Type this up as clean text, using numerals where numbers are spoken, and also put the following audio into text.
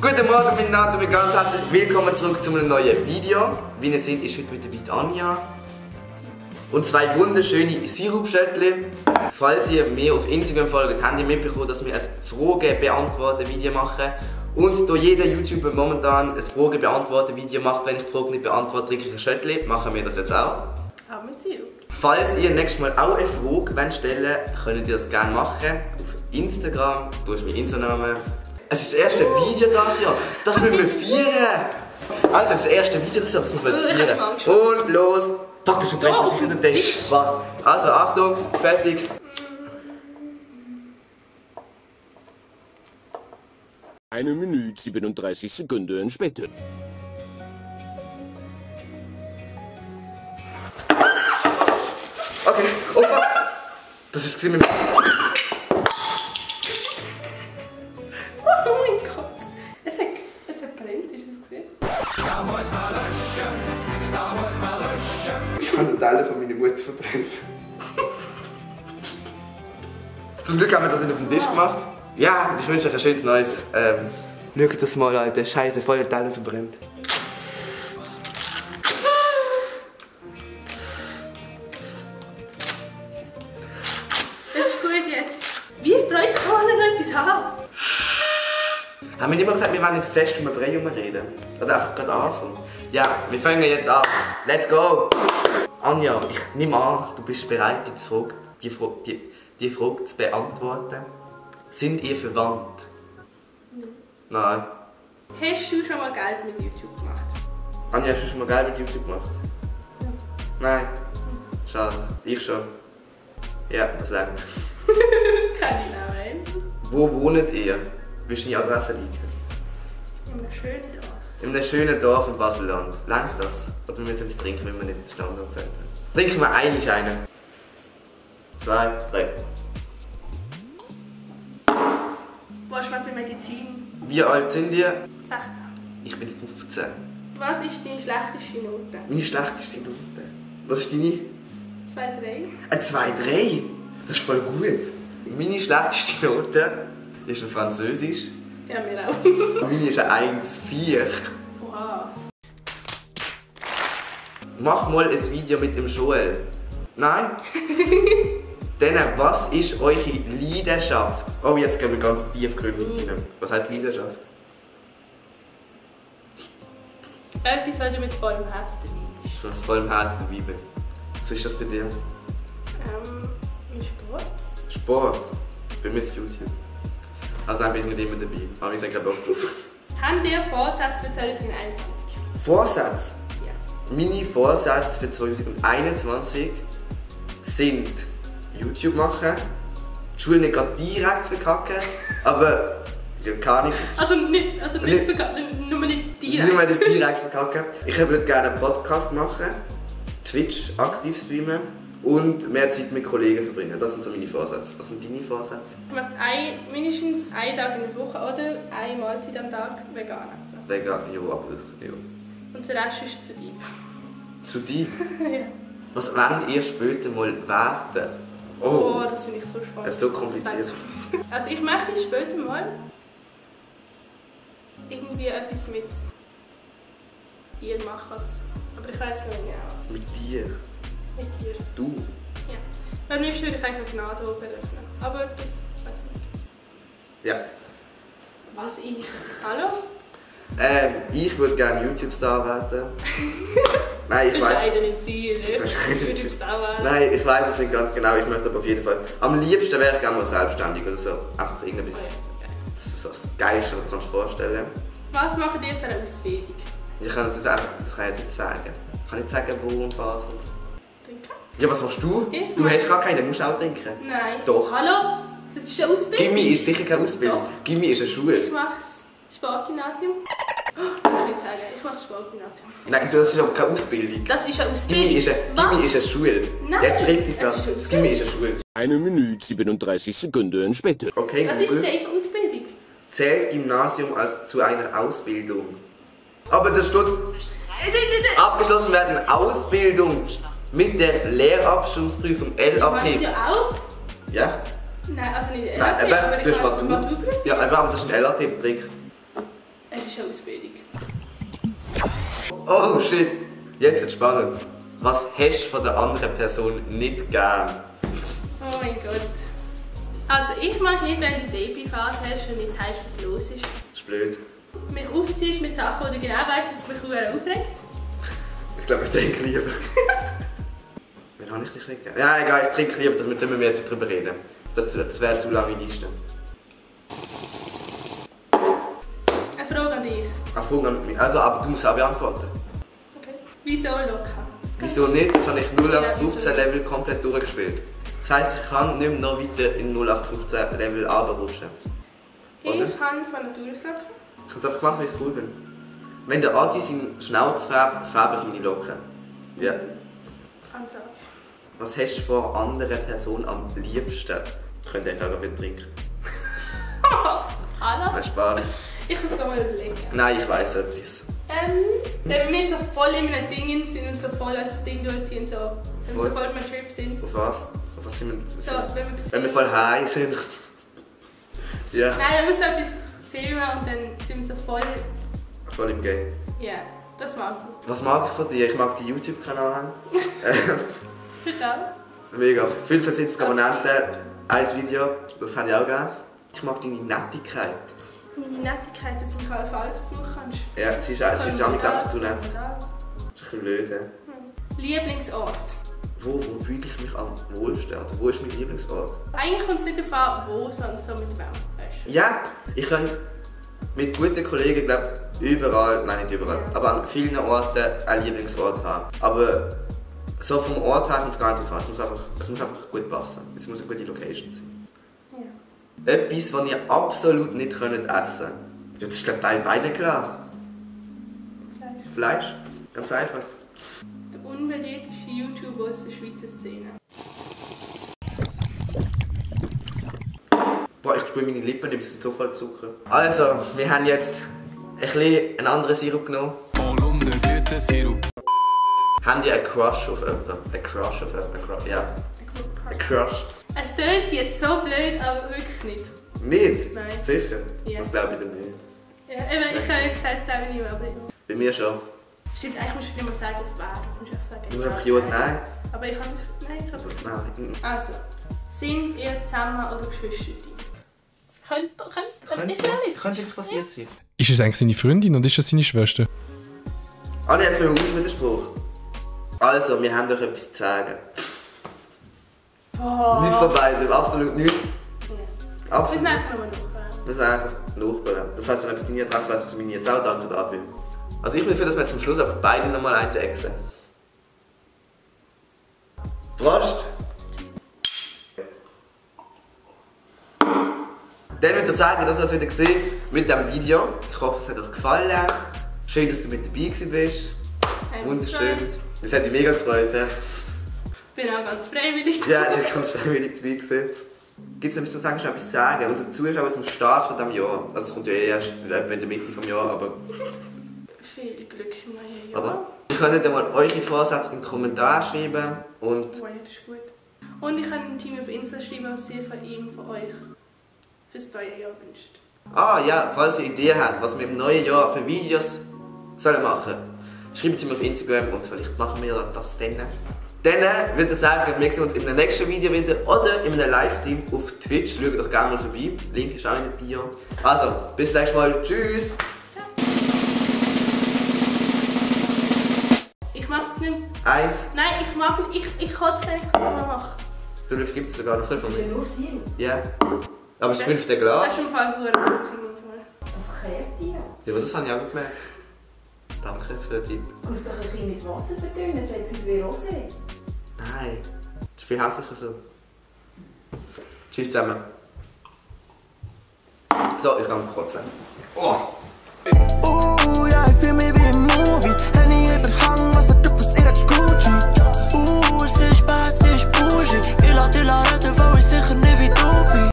Guten Morgen miteinander und ganz herzlich willkommen zurück zu einem neuen Video. Wie ihr seht, ist heute wieder mit Anja. Und zwei wunderschöne Sirupschöttli. Falls ihr mir auf Instagram folgt, habt ihr mitbekommen, dass wir ein Fragen-Beantworten-Video machen. Und da jeder YouTuber momentan ein Fragen-Beantworten-Video macht, wenn ich die Frage nicht beantworte, trinke ich ein Schöttli, machen wir das jetzt auch. Auch mit Sirup. Falls ihr nächstes Mal auch eine Frage stellen wollt, könnt ihr das gerne machen. Auf Instagram, du hast meinen Instagram. Es ist das erste Video dieses Jahr. Das müssen wir feiern. Alter, das erste Video dieses Jahr, das müssen wir jetzt feiern. Und los. Fuck, das verbrennt man sich in den Tisch. Warte. Also, Achtung, fertig. Eine Minute 37 Sekunden später. Okay, oh fuck. Das ist mit mir. Oh mein Gott. Es hat brennt, ist es gesehen? Da muss man löschen, da muss man löschen. Ich habe Teile von meiner Mutter verbrennt. Zum Glück haben wir das nicht auf den Tisch gemacht. Ja, ich wünsche euch ein schönes Neues. Schaut das mal, Leute. Scheiße, voll Teile verbrennt. Das ist gut jetzt. Wie freut kann man so etwas haben? Haben wir nicht mal gesagt, wir wollen nicht fest um ein Brei reden? Oder einfach gerade anfangen? Ja, wir fangen jetzt an. Let's go! Anja, ich nehme an, du bist bereit, die Frage zu beantworten. Sind ihr verwandt? Nein. Hast du schon mal Geld mit YouTube gemacht? Anja, hast du schon mal Geld mit YouTube gemacht? Ja. Nein. Schade. Ich schon. Ja, das langt. Keine Namen. Wo wohnt ihr? Willst du die Adresse liegen? In einem schönen Dorf. In einem schönen Dorf in Baselland. Langt das? Oder wir müssen etwas trinken, wenn wir nicht den Standard gesagt haben? Trinken wir einen. 2, 3. Was schmeckt mit Medizin? Wie alt sind ihr? 16. Ich bin 15. Was ist deine schlechteste Note? Meine schlechteste Note. Was ist deine? 2, 3. Ein 2, 3? Das ist voll gut. Meine schlechteste Note ist ein Französisch. Ja, mir auch. Meine ist ein 1, 4. Wow. Mach mal ein Video mit dem Joel. Nein? Dann, was ist eure Leidenschaft? Oh, jetzt gehen wir ganz tiefgründig rein. Was heisst Leidenschaft? Etwas, was du mit vollem Herzen dabei bist. So mit vollem Herzen dabei bin. Was ist das bei dir? Sport. Sport. Bei mir ist YouTube. Also dann bin ich nicht immer dabei. Aber wir sind glaube ich auch drauf. Habt ihr Vorsätze für 2021? Vorsatz? Ja. Meine Vorsätze für 2021 sind YouTube machen, die Schule nicht gerade direkt verkacken, aber ja, keine Ahnung. Also nicht nur nicht direkt. Nicht mehr direkt verkacken. Ich würde gerne einen Podcast machen, Twitch aktiv streamen und mehr Zeit mit Kollegen verbringen. Das sind so meine Vorsätze. Was sind deine Vorsätze? Du machst mindestens einen Tag in der Woche oder eine Mahlzeit am Tag vegan essen. Vegan, ja, aber das ja. Und der Rest ist zu dir. Zu dir? Ja. Was wollt ihr später mal werden? Oh, das finde ich so spannend. Das ist so kompliziert. Das weiss ich. Also ich möchte später mal irgendwie etwas mit dir machen. Aber ich weiß noch nicht genau was. Mit dir? Mit dir. Du? Ja. Am liebsten würde ich eigentlich eine Gnade eröffnen. Aber das weiß ich nicht. Ja. Was ich? Hallo? Ich würde gerne YouTube-Star werden. Nein, ich weiß. Bescheidene Ziele. Bescheidene Würdest du auch werden? Nein, ich weiß es nicht ganz genau. Ich möchte aber auf jeden Fall. Am liebsten wäre ich gerne mal selbstständig oder so. Einfach irgendetwas. Oh ja, so geil. Das ist so das Geilste, was du dir vorstellen kannst. Was macht ihr für eine Ausbildung? Ich kann das jetzt einfach, das kann ich jetzt nicht sagen. Ich kann nicht sagen, wo und was. Trinken? Ja, was machst du? Ich Du mach- hast gar keinen, du musst auch trinken. Nein. Doch. Hallo? Das ist eine Ausbildung. Gimmi ist sicher keine Ausbildung. Doch. Gimmi ist eine Schule. Ich mache das Sportgymnasium. Kann ich nicht sagen. Ich mache das Sportgymnasium. Nein, das ist aber keine Ausbildung. Das ist eine Ausbildung. Gimmi ist eine Schule. Nein, Jetzt dreht es es das. ist eine Das Gimmi ist eine Schule. Eine Minute 37 Sekunden später. Okay, Das ist Google. safe Ausbildung. Zählt Gymnasium als zu einer Ausbildung? Aber das steht, abgeschlossen werden Ausbildung mit der Lehrabschlussprüfung Machst LAP. du ja auch? Ja? Nein, also nicht Nein, LAP, aber du ich hast mache Matur. Ja, aber das ist ein LAP-Trick. Ein ist eine Ausbildung. Oh shit, jetzt wird spannend. Was hast du von der anderen Person nicht gern? Oh mein Gott. Also ich mag nicht, wenn du die Babyphase hast und nicht weißt, was los ist. Das ist blöd. Mich aufziehst mit Sachen, wo du genau weißt, dass es mich sehr aufregt. Ich glaube, ich trinke lieber. Wen habe ich dich nicht gern? Ja, egal, ich trinke lieber, dass wir jetzt nicht drüber reden. Das wäre zu lange Liste. Eine Frage an dich. Eine Frage an mich. Also, aber du musst auch beantworten. Okay. Wieso locker? Wieso nicht? Das habe ich 0 auf Ja, wieso 15 Level komplett durchgespielt. Das heisst, ich kann nicht mehr noch weiter in 0 auf 15 Level runterrutschen. Oder? Ich kann von Natur aus locker. Ich kann es einfach machen, weil ich cool bin. Wenn der Adi seinen Schnauz färbt, färbe ich meine Locken. Ja. Also. Was hast du von anderen Personen am liebsten? Ich könnte ja auch wieder trinken. Hallo? Nein, Spaß. Ich muss es mal überlegen. Nein, ich weiss etwas. Wenn wir so voll in einem Ding sind und so voll als Ding durchziehen, so, wenn wir so voll auf einem Trip sind. Auf was? Auf was sind wir? So, Wenn wir voll high sind. Ja. Nein, man muss etwas filmen und dann sind wir so voll. Voll im Game. Ja, das mag Was mag ich von dir? Ich mag die YouTube-Kanal. ich. Ich auch. Mega. 75 Abonnenten, ein Video, das habe ich auch gerne. Ich mag deine Nettigkeit. Meine Nettigkeit, dass du mich auf alles brauchen kannst. Ja, sie ist einfach zu nett. Das ist ein bisschen blöd. Lieblingsort. Wo fühle ich mich am wohlsten? Oder wo ist mein Lieblingsort? Eigentlich kommt es nicht darauf an, wo, sondern so mit wem. Weißt du? Ja, ich kann mit guten Kollegen, glaube überall, nein nicht überall, aber an vielen Orten einen Lieblingsort haben. Aber so vom Ort her kommt es gar nicht drauf an. Es muss einfach gut passen. Es muss eine gute Location sein. Ja. Etwas, was ihr absolut nicht essen könnt. Ja, das ist glaube ich beide klar. Fleisch. Ganz einfach. Der unbeliebteste YouTuber aus der Schweizer Szene. Boah, ich spüre meine Lippen, die sind so voll Zucker. Also, wir haben jetzt einen anderen Sirup genommen. Haben die einen Crush auf jemanden? Ein Crush auf jemanden? Ja. Ein Crush. Es klingt jetzt so blöd, aber wirklich nicht. Nicht? Nein. Sicher? Ja. Das glaube ich dir nicht. Ja, ich kann nicht sagen, glaube ich nicht mehr, aber... Bei mir schon. Stimmt, eigentlich musst du immer sagen, auf wer. Du musst einfach sagen, Nur einfach ja und nein. Aber ich kann nicht... Nein, ich kann nicht. Nein. Also, sind ihr zusammen oder Geschwister? Könnte nicht passiert sein. Ist es eigentlich seine Freundin oder ist es seine Schwester? Alle, jetzt mit dem Auswiderspruch. Also, wir haben euch etwas zu sagen. Oh. Nicht von beiden, absolut nicht. Ja. Absolut. Wir sind einfach nur Nachbarn. Wir sind einfach Nachbarn. Das heisst, wenn ich deine Adresse weiss, dass du meine jetzt auch danke dafür. Also ich bin dafür, dass wir zum Schluss einfach beide nochmal eins exen. Prost! Dann würde ich sagen, dass ihr das wieder gesehen mit diesem Video. Ich hoffe, es hat euch gefallen. Schön, dass du mit dabei bist. Wunderschön. Das hat mich mega gefreut. Ja. Ich bin auch ganz freiwillig. Ja, es ist ganz freiwillig dabei gewesen. Gibt es noch etwas zu sagen? Unsere Zuschauer zum Start von diesem Jahr. Also es kommt ja erst in der Mitte des Jahres, aber... Viel Glück im neuen Jahr. Aber ihr könnt mal eure Vorsätze in den Kommentaren schreiben und... Oh ja, das ist gut. Und ich kann dem Team auf Insta schreiben, was ihr von ihm, von euch fürs neue Jahr wünscht. Ah ja, falls ihr Ideen habt, was wir im neuen Jahr für Videos sollen machen, schreibt sie mir auf Instagram und vielleicht machen wir das dann. Dann würde ich sagen, wir sehen uns in einem nächsten Video wieder oder in einem Livestream auf Twitch. Schaut doch gerne mal vorbei. Link ist auch in der Bio. Also, bis zum nächsten Mal. Tschüss! Ich mach es nicht mehr. 1. Nein, ich mag nicht. Ich kann es nicht mehr machen. Du gibt es sogar noch nicht von mir. Nur Sirup. Ja. Aber das 5. Glas. Das ist im Fall gut. Das kehrt dir. Ja, aber das habe ich auch gemerkt. Danke für den Tipp. Du musst doch ein bisschen mit Wasser verdünnen, es sieht aus wie Rosé. Nein, das ist viel hässlicher so. Tschüss zusammen. So, ich kann kotzen. Oh.